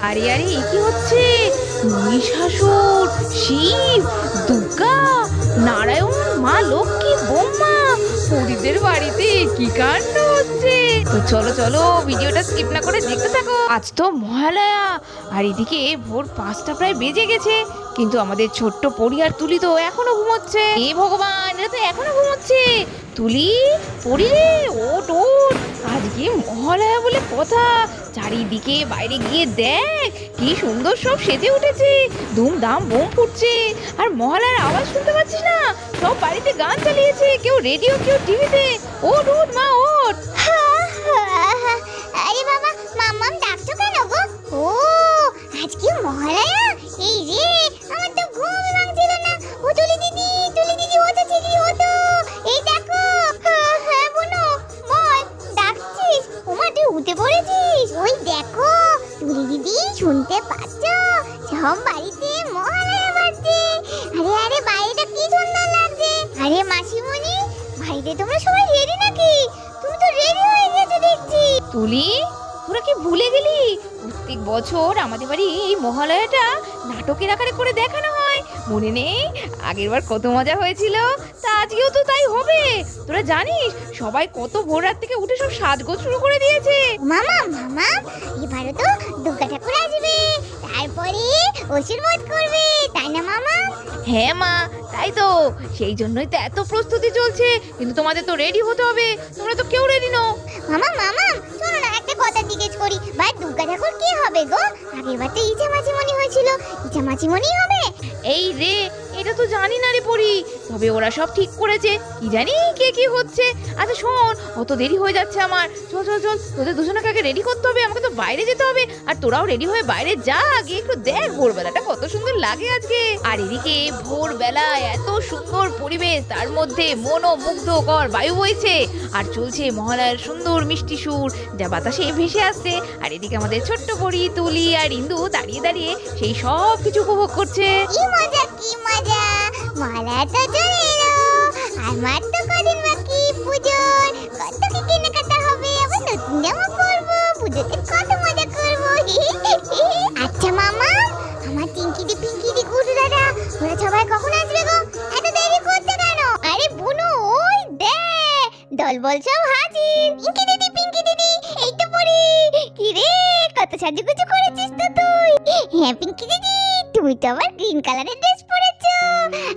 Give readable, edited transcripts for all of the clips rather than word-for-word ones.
আরে আরে এ কি হচ্ছে? মহিষাসুর, শিব, দুর্গা, নারায়ণ, মা লক্ষ্মী, ব্রহ্মা, পরিদের বাড়িতে কি কাণ্ড হচ্ছে! তো চলো চলো ভিডিওটা স্কিপ না করে দেখতে থাকো। আজ তো মহালয়া, আর এদিকে ভোর 5টা প্রায় বেজে গেছে, কিন্তু আমাদের ছোট্ট পরি আর তুলি তো এখনো ঘুমোচ্ছে। এ ভগবান, এরা তো এখনো ঘুমোচ্ছে। তুলি, পরি রে, ওঠ ওঠ, আজকে মহালয়া বলে কথা। চারিদিকে বাইরে গিয়ে দেখ কি সুন্দর সব সেজে উঠেছে, ধুমধাম বোম ফুটছে। আর মহালয়ার আওয়াজ শুনতে পাচ্ছিস না? সব বাড়িতে গান চালিয়েছে, কেউ রেডিও কেউ টিভিতে। ওঠ ওঠ মা ওঠ। আরে বাবা, মাম্মাম ডাকছো কেন গো? ও আজকে মহালয়া। এই রে, আমার তো ঘুম ভাঙছিল না। ও তুলি দিদি, তুলি দিদি, ওঠো দিদি ওঠো। এই দেখো। হ্যাঁ বুনু, বল, ডাকছিস? ওমা তুই উঠে পড়েছিস? ওই দেখো তুলি দিদি, শুনতে পাচ্ছ? সব বাড়িতে মহালয়া বাজছে। আরে আরে বাইরেটা কি সুন্দর লাগছে। আরে মাসিমণি, বাড়িতে তোমরা সবাই রেডি নাকি? তুমি তো রেডি হয়ে গেছো দেখছি। তুলি, তোরা কি ভুলে গেলি? প্রত্যেক বছর আমাদের বাড়ি এই মহালয়াটা নাটকের আকারে করে দেখানো হয়, মনে নেই? আগেরবার কত মজা হয়েছিল, তা আজকেও তো তাই হবে। তোরা জানিস সবাই কত ভোর রাত থেকে উঠে সব সাজগোজ শুরু করে দিয়েছে। মামা মামা, এবারে তো দুর্গা ঠাকুর আসবে, তারপরে অসুর বধ করবে, তাই না মামা? হ্যাঁ মা, তাই তো, সেই জন্যই তো এত প্রস্তুতি চলছে। কিন্তু তোমাদের তো রেডি হতে হবে, তোমরা তো কেউ রেডি নও। মামা মামা, শোনো না, একটা কথা জিজ্ঞেস করি, ভাই দুর্গা ঠাকুর কি হবে গো? আগের বার তো ইচা মাছিমণি হয়েছিল, ইচা মাছিমণি হবে? এই রে, এটা তো জানি না রে পরি, তবে ওরা সব ঠিক করেছে, কি জানি কে কি হচ্ছে। আচ্ছা শোন, অত দেরি হয়ে যাচ্ছে আমার, চল চল চল, তোদের দুজনকে আগে রেডি করতে হবে, আমাকে তো বাইরে যেতে হবে। আর তোরাও রেডি হয়ে বাইরে যা, আগে একটু দেখ ভোরবেলাটা কত সুন্দর লাগে আজকে। আর এদিকে ভোরবেলায় এত সুন্দর পরিবেশ, তার মধ্যে মনোমুগ্ধকর বায়ু বইছে, আর চলছে মহালয়ার সুন্দর মিষ্টি সুর যা বাতাসে ভেসে আসছে। আর এদিকে আমাদের ছোট্ট পরি, তুলি আর ইন্দু দাঁড়িয়ে দাঁড়িয়ে সেই সব কিছু উপভোগ করছে। কি মজা কি মজা, মহালয়া তো চলে এলো, আর মাত্র কদিন বাকি পুজোর। কত কি কেনাকাটা হবে, আবার নতুন জামা পরবো, পুজোতে কত মজা করবো। আচ্ছা মামা, আমার টিঙ্কিদি পিঙ্কিদি গুডু দাদা, ওরা সবাই কখন আসবে গো? এত দেরি করছে কেন? আরে বুনু, ওই দেখ দলবল সব হাজির। পিঙ্কি দিদি, পিঙ্কি দিদি, এই তো পড়ি। কি রে, কত সাজুগুজু করেছিস তো তুই? হ্যাঁ পিঙ্কি দিদি, তুমি তো আবার গ্রিন কালারের ড্রেস পরেছো,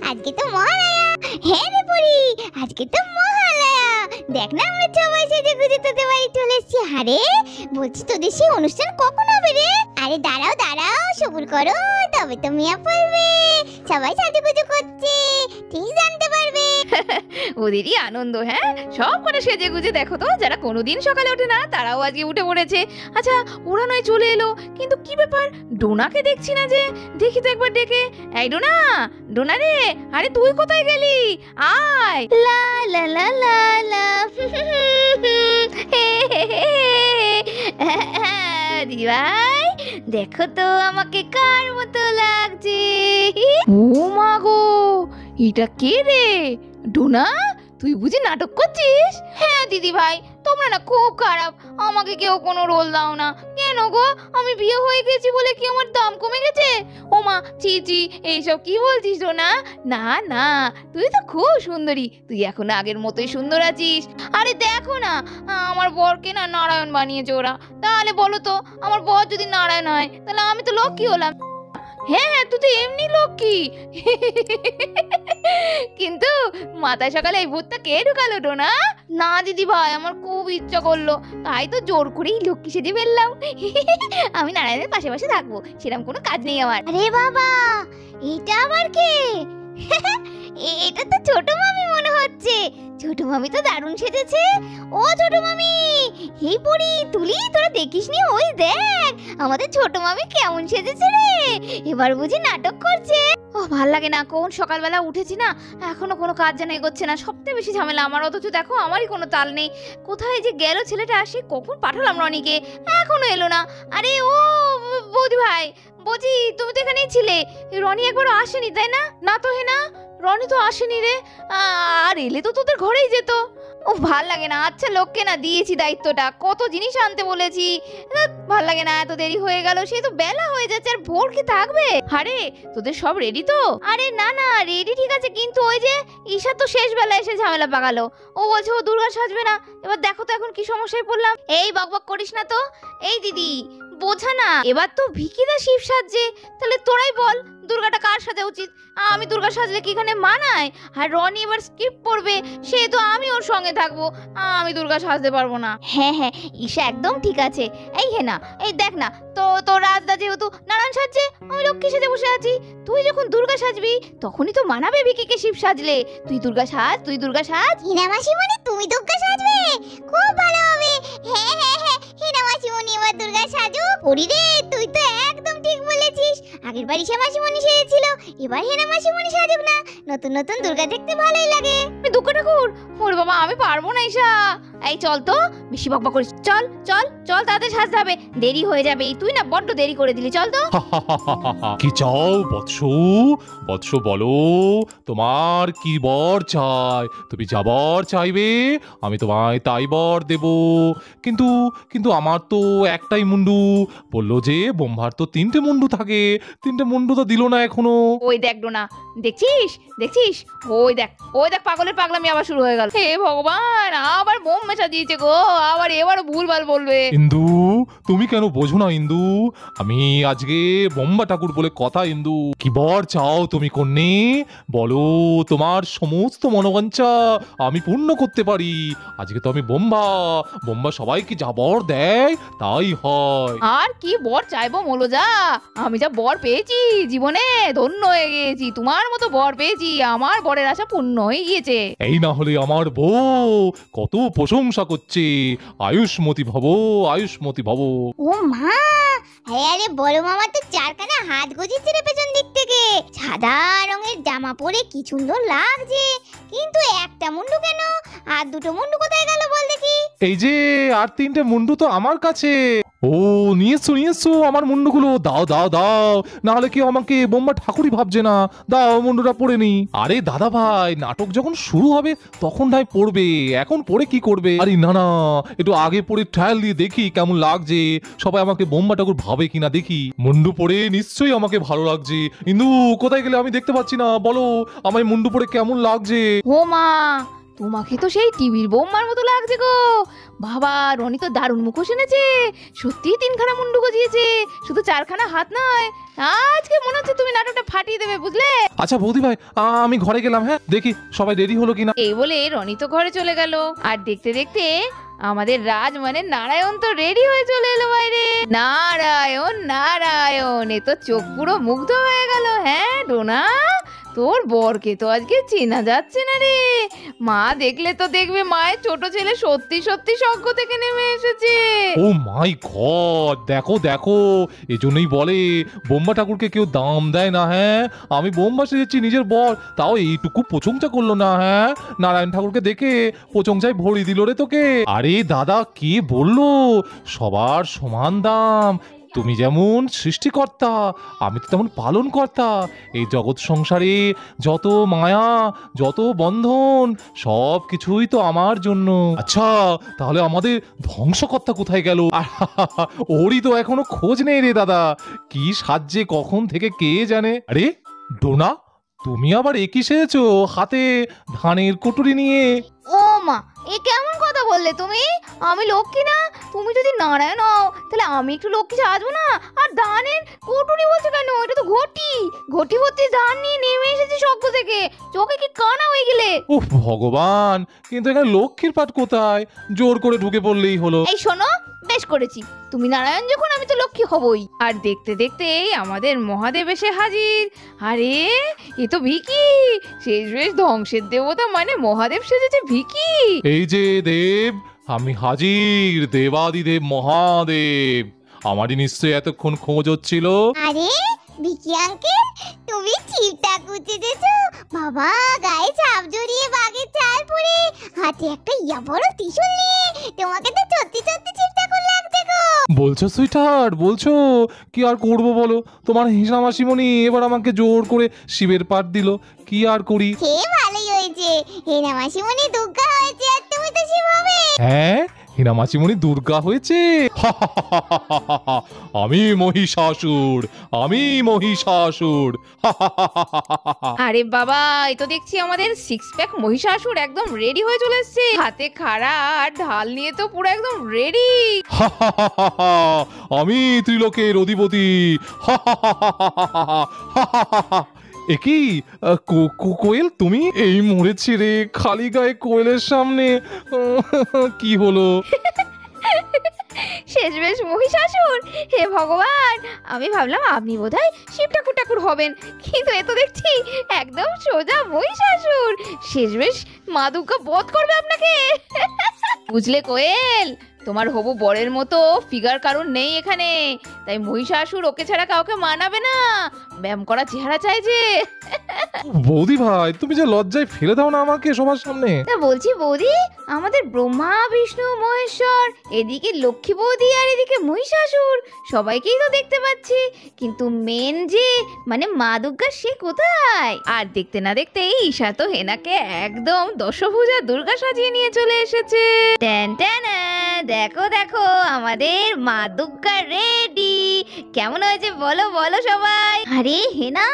আজকে তো মহালয়া। হ্যাঁ রে পড়ি, আজকে তো মহালয়া। দেখ না, আমরা সবাই সেজে গুজে তোদের বাড়ি চলে এসেছি। আরে বলছি, তোদের সেই অনুষ্ঠান কখন হবে রে? আরে দাঁড়াও দাঁড়াও, সবুর করো, তবে তো মিয়া পড়বে। সবাই সাজুগুজু করছে, ঠিক জানতে পারবে। ওদেরই আনন্দ। হ্যাঁ, সব কটা সেজে গুজে দেখো তো, যারা কোনোদিন সকালে ওঠে না তারাও আজকে উঠে পড়েছে। আচ্ছা ওরা নয় চলে এলো, কিন্তু কি ব্যাপার ডোনাকে দেখছি না যে? দেখি তো একবার ডেকে। এই ডোনা, ডোনা রে, আরে তুই কোথায় গেলি? আয়। লা লা লা লা লা দিদি ভাই, দেখো তো আমাকে কার মতো লাগছে। ও মা গো, এটা কে রে? ডোনা, তুই বুঝি নাটক করছিস? হ্যাঁ দিদি ভাই, তোমরা না খুব খারাপ, আমাকে কেউ কোনো রোল দাও না। কেন গো, আমি বিয়ে হয়ে গেছি বলে কি আমার দাম কমে গেছে? ও মা, ছি ছি, এইসব কি বলছিস ডোনা? না না, তুই তো খুব সুন্দরী, তুই এখন আগের মতোই সুন্দর আছিস। আরে দেখো না, আমার বরকে না নারায়ণ বানিয়েছে ওরা। তাহলে বলো তো, আমার বর যদি নারায়ণ হয় তাহলে আমি তো লক্ষ্মী হলাম। হ্যাঁ হ্যাঁ, তুই তো এমনি লক্ষ্মী। কিন্তু মাথায় সকালে এই ভূতটা কে ঢুকালো ডোনা? না দিদি ভাই, আমার খুব ইচ্ছা করলো, তাই তো জোর করেই লক্ষ্মী সেজে ফেললাম। আমি নারায়ণের পাশে পাশে থাকবো, সেরকম কোনো কাজ নেই আমার। আরে বাবা, এটা আবার কে? এটা তো ছোট মামি মনে হচ্ছে। ছোট মামি তো দারুণ সেজেছে। ও ছোট মামি, এই পড়ি তুলি, তোরা দেখিসনি? ওই দেখ আমাদের ছোট মামি কেমন সেজেছে রে, এবার বুঝি নাটক করছে। ও ভাল লাগে না, কোন সকালবেলা উঠেছি না, এখনো কোনো কাজ যেন এগোচ্ছে না। সবথেকে বেশি ঝামেলা আমার, অথচ দেখো আমারই কোনো তাল নেই। কোথায় যে গেল ছেলেটা, আসে কখন পাঠালাম রনিকে, এখনো এলো না। আরে ও বৌদি ভাই, বলছি তুমি তো এখানেই ছিলে, রনি একবারও আসেনি তাই না? না তো হে না, রনি তো আসেনি রে। আর এলে তো তোদের ঘরেই যেত। ও ভাল লাগে না। আচ্ছা লোককে না দিয়েছি দায়িত্বটা, কত জিনিস আনতে বলেছি, ভাল লাগে না। এত দেরি হয়ে গেল, সেই তো বেলা হয়ে যাচ্ছে, আর ভোর কি থাকবে? আরে তোদের সব রেডি তো? আরে না না রেডি ঠিক আছে, কিন্তু ওই যে ঈশা তো শেষ বেলা এসে ঝামেলা পাকালো। ও বলছে ও দুর্গা সাজবে না। এবার দেখো তো এখন কি সমস্যায় পড়লাম। এই বকবক করিস না তো। এই দিদি বোঝা না, এবার তো ভিকিদা শিব সাজছে, তাহলে তোরাই বল দুর্গাটা কার সাজা উচিত? আমি দুর্গা সাজলে কি এখানে মানায়? আর রনি এবার স্কিপ করবে, সে তো আমি ওর সঙ্গে থাকবো, আমি দুর্গা সাজতে পারবো না। হ্যাঁ হ্যাঁ ঈশা একদম ঠিক আছে। এই হে না, এই দেখ না, তো রাজদা যেহেতু নারায়ণ সাজছে, আমি লক্ষ্মী সেজে বসে আছি। তুই যখন দুর্গা সাজবি তখনই তো মানাবে ভিকিকে শিব সাজলে। তুই দুর্গা সাজ, তুই দুর্গা সাজ। হিনা মাসিমণি তুমি দুর্গা সাজবে? খুব ভালো হবে। হ্যাঁ হ্যাঁ হ্যাঁ, হিনা মাসিমণি এবার দুর্গা সাজু। ওরে রে, তুই তো একদম ঠিক বলেছিস। আগের বার ঈশা মাসিমণি সেজেছিল, এবার হিনা মাসিমণি সাজুক না। নতুন নতুন দুর্গা দেখতে ভালোই লাগে। দুর্গা ঠাকুর, ওরে বাবা আমি পারবো না ঈশা। এই চল তো, বেশি বকবক করিস। চল চল চল, তাড়াতাড়ি সাজতে হবে, দেরি হয়ে যাবে। তুই না বড্ড দেরি করে দিলি, চল তো। কি চাও বৎস? বৎস বলো, তোমার কি বর চাই? তুমি যা বর চাইবে আমি তোমায় তাই বর দেব। কিন্তু কিন্তু আমার তো একটাই মুন্ডু। বললো যে বোম্বার তো 3টে মুন্ডু থাকে, 3টে মুন্ডু তো দিল না এখনো। ওই দেখ ডোনা, দেখছিস দেখছিস, ওই দেখ পাগলের পাগলামি আবার শুরু হয়ে গেল। হে ভগবান, আবার বোম মেশা দিয়েছে গো, আবার এবারও ভুলভাল বলবে। ইন্দু, তুমি কেন বোঝো না ইন্দু? আমি আজকে বোম্বা ঠাকুর বলে কথা। ইন্দু, কি বর চাও তুমি কন্যে? বলো, তোমার সমস্ত মনোবাঞ্ছা আমি পূর্ণ করতে পারি। আজকে তো আমি বোম্বা সবাইকে যা বর দেয় তাই হয়। আর কি বর চাইবো মলোজা, আমি যা বর পেয়েছি জীবনে ধন্য হয়ে গিয়েছি। তোমার মতো বর পেয়েছি, আমার বরের আশা পূর্ণ হয়ে গিয়েছে। এই না হলে আমার বউ কত প্রশংসা করছে, আয়ুষ্মতি ভব, আয়ুষ্মতি ভব। ও মা, আরে বড় মামা তো চারখানা হাত গজিয়েছে রে পেছন দিক থেকে। সাদা রঙের জামা পরে কি সুন্দর লাগছে, কিন্তু একটা মুন্ডু কেন? আর দুটো মুন্ডু কোথায় গেল বল দেখি? এই যে আর 3টে মুন্ডু তো আমার কাছে। ও নিয়ে এসছো আমার মুন্ডুগুলো। দাও দাও দাও, না হলে কেউ আমাকে বোম্বা ঠাকুরই ভাবছে না। দাও মুন্ডুটা পরে নি। আরে দাদা ভাই, নাটক যখন শুরু হবে তখন নয় পড়বে, এখন পরে কি করবে? আরে না না, একটু আগে পরে ট্রায়াল দিয়ে দেখি কেমন লাগছে, সবাই আমাকে বোম্বা ঠাকুর ভাবে কিনা দেখি। মুন্ডু পরে নিশ্চয়ই আমাকে ভালো লাগছে। ইন্দু কোথায় গেলে? আমি দেখতে পাচ্ছি না, বলো আমায় মুন্ডু পরে কেমন লাগছে? ও মা, তোমাকে তো সেই টিভির বোম্মার মতো লাগছে গো। বাবা রনি তো দারুণ মুখোশ এনেছে, সত্যি 3খানা মুন্ডু গজিয়েছে, শুধু 4খানা হাত নয়। আজকে মনে হচ্ছে তুমি নাটকটা ফাটিয়ে দেবে, বুঝলে? আচ্ছা বৌদি ভাই, আমি ঘরে গেলাম, হ্যাঁ দেখি সবাই রেডি হলো কিনা। এই বলে রনি তো ঘরে চলে গেল, আর দেখতে দেখতে আমাদের রাজ মানে নারায়ণ তো রেডি হয়ে চলে এলো বাইরে। নারায়ণ নারায়ণ, এ তো চোখ পুরো মুগ্ধ হয়ে গেল। হ্যাঁ ডোনা, তোর বরকে তো আজকে চেনা যাচ্ছে না রে। মা দেখলে তো দেখবে মায়ের ছোট ছেলে সত্যি সত্যি স্বর্গ থেকে নেমে এসেছে। ও মাই গড, দেখো দেখো, এজন্যই বলে বোম্বা ঠাকুরকে কেউ দাম দেয় না। হ্যাঁ আমি বোম্বা সেজেছি নিজের বর, তাও এইটুকু প্রশংসা করলো না। হ্যাঁ নারায়ণ ঠাকুরকে দেখে প্রশংসায় ভরি দিল রে তোকে। আরে দাদা কে বললো সবার সমান দাম? তুমি যেমন সৃষ্টিকর্তা, আমি তো তেমন পালন কর্তা। এই জগৎ সংসারে যত মায়া, যত বন্ধন, সব কিছুই তো আমার জন্য। আচ্ছা তাহলে আমাদের ধ্বংসকর্তা কোথায় গেল? ওরই তো এখনো খোঁজ নেই রে দাদা। কি সাজে কখন থেকে কে জানে। আরে ডোনা, তুমি আবার একই সেজেছো, হাতে ধানের কুটুরি নিয়ে। ও মা, এ কেমন কথা বললে তুমি? আমি লক্ষ্মী না? তুমি যদি নারায়ণ হও তাহলে আমি একটু লক্ষ্মী সাজবো না? আর ধানের কুটুরি বলছো কেন? এটা তো ঘটি, ঘটি ভর্তি ধান নিয়ে নেমে এসেছি স্বর্গ থেকে। চোখে কি কানা হয়ে গেলে? ও ভগবান, কিন্তু এখানে লক্ষ্মীর পাঠ কোথায়? জোর করে ঢুকে পড়লেই হলো। এই শোনো, বেশ করেছি, তুমি নারায়ণ যখন আমি তো লক্ষ্মী হবই। আর দেখতে দেখতে আমাদের মহাদেব এসে হাজির। আরে এ তো ভিকি, শেষ বেশ ধ্বংসের দেবতা মানে মহাদেব সেজেছে ভিকি। এই যে দেব, আমি হাজির, দেবাদিদেব মহাদেব। আমারই নিশ্চয়ই এতক্ষণ খোঁজ হচ্ছিল। আরে ভিকি আঙ্কেল, তুমি চিপটা কুচেছো বাবা, গায়ে ছাপ জড়িয়ে বাঘের চাল পরে, হাতে একটা ইয়া বড় ত্রিশূল নিয়ে। তোমাকে তো সত্যি সত্যি চিপটা করে লাগছে গো। বলছো সুইটহার্ট, বলছো? কি আর করবো বলো, তোমার হিসা মাসিমণি এবার আমাকে জোর করে শিবের পাঠ দিল, কি আর করি। সে ভালোই হয়েছে, হেনা মাসিমণি দুর্গা হয়েছে আর তুমি তো শিব হবে। হ্যাঁ, হিনা মাসিমণি দুর্গা হয়েছে। আমি মহিষাসুর, আমি মহিষাসুর। আরে বাবা, এই তো দেখছি আমাদের সিক্স প্যাক মহিষাসুর একদম রেডি হয়ে চলে এসছে, হাতে খাড়া আর ঢাল নিয়ে তো পুরো একদম রেডি। আমি ত্রিলোকের অধিপতি। একই কোয়েল, তুমি এই মরেছি রে, খালি গায়ে কোয়েলের সামনে। কি হলো? শেষমেশ মহিষাসুর, হে ভগবান, আমি ভাবলাম আপনি বোধহয় শিব ঠাকুর ঠাকুর হবেন, কিন্তু এ তো দেখছি একদম সোজা মহিষাসুর। শেষমেশ মা দুর্গা বধ করবে আপনাকে। বুঝলে কোয়েল, তোমার হবু বরের মতো ফিগার কারণ নেই এখানে, তাই মহিষাসুর ওকে ছাড়া কাউকে মানাবে না। ব্যায়াম করা চেহারা চাই যে। বৌদি ভাই, তুমি যে লজ্জায় ফেলে দাও না আমাকে সবার সামনে। তা বলছি বৌদি, আমাদের ব্রহ্মা বিষ্ণু মহেশ্বর, এদিকে লক্ষ্মী বৌদি আর এদিকে মহিষাসুর, সবাইকেই তো দেখতে পাচ্ছি, কিন্তু মেন যে মানে মা দুর্গা সে কোথায়? আর দেখতে না দেখতেই ঈশা তো হেনাকে একদম দশভুজা দুর্গা সাজিয়ে নিয়ে চলে এসেছে। ট্যান ট্যান, দেখো দেখো আমাদের মা দুর্গা রেডি। কেমন হয়েছে বলো বলো সবাই। আরে হেনা,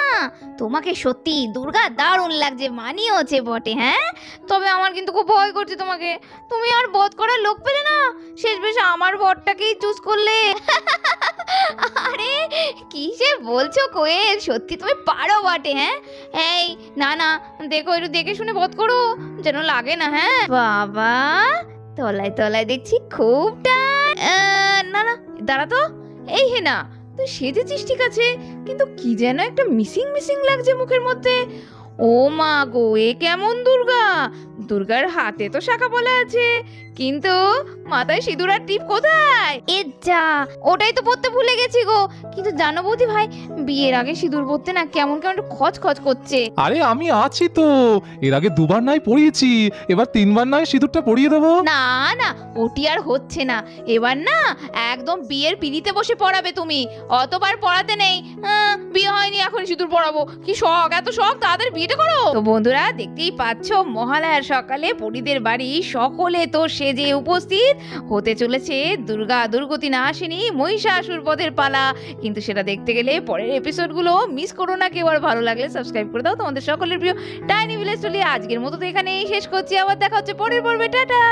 তোমাকে সত্যি দুর্গা দারুণ লাগছে, মানিয়েছে বটে। হ্যাঁ, তবে আমার কিন্তু খুব ভয় করছে তোমাকে। তুমি আর বধ করার লোক পেলে না, শেষমেশ আমার বরটাকেই চুজ করলে। আরে কি যে বলছো কোয়েল, সত্যি তুমি পারো বটে। হ্যাঁ, এই না না, দেখো একটু দেখে শুনে বধ করো, যেন লাগে না। হ্যাঁ বাবা, তলায় তলায় দেখছি খুব টান। না না, দাঁড়া তো। এই হেনা, তুই সেজেছিস ঠিক আছে, কিন্তু কি যেন একটা মিসিং মিসিং লাগছে মুখের মধ্যে। ও মা গো, এ কেমন দুর্গা? দুর্গার হাতে তো শাখা পলা আছে, কিন্তু মাথায় সিঁদুর আর টিপ কোথায়? এ যা, ওটাই তো পরতে ভুলে গেছি গো। কিন্তু জানো বৌদি ভাই, বিয়ের আগে সিঁদুর পরতে না কেমন কেমন একটু খচ খচ করছে। আরে আমি আছি তো, এর আগে দুবার নাই পরিয়েছি, এবার তিনবার নাই সিঁদুরটা পরিয়ে দেবো। না না, ওটি আর হচ্ছে না। এবার না একদম বিয়ের পিড়িতে বসে পড়াবে তুমি, অতবার পড়াতে নেই। বিয়ে হয়নি এখন সিঁদুর পড়াবো, কি শখ, এত শখ, তাদের বিয়েটা করো। তো বন্ধুরা, দেখতেই পাচ্ছ মহালয়ার সকালে পরিদের বাড়ি সকলে তো সেজে উপস্থিত হতে চলেছে দুর্গা দুর্গতি নাশিনী মহিষাসুর বধের পালা। কিন্তু সেটা দেখতে গেলে পরের এপিসোডগুলো মিস করো না কেউ। আর ভালো লাগলে সাবস্ক্রাইব করে দাও। তোমাদের সকলের প্রিয় টাইনি ভিলেজ স্টোরি আজকের মতো তো এখানেই শেষ করছি, আবার দেখা হচ্ছে পরের পর্বে। টাটা।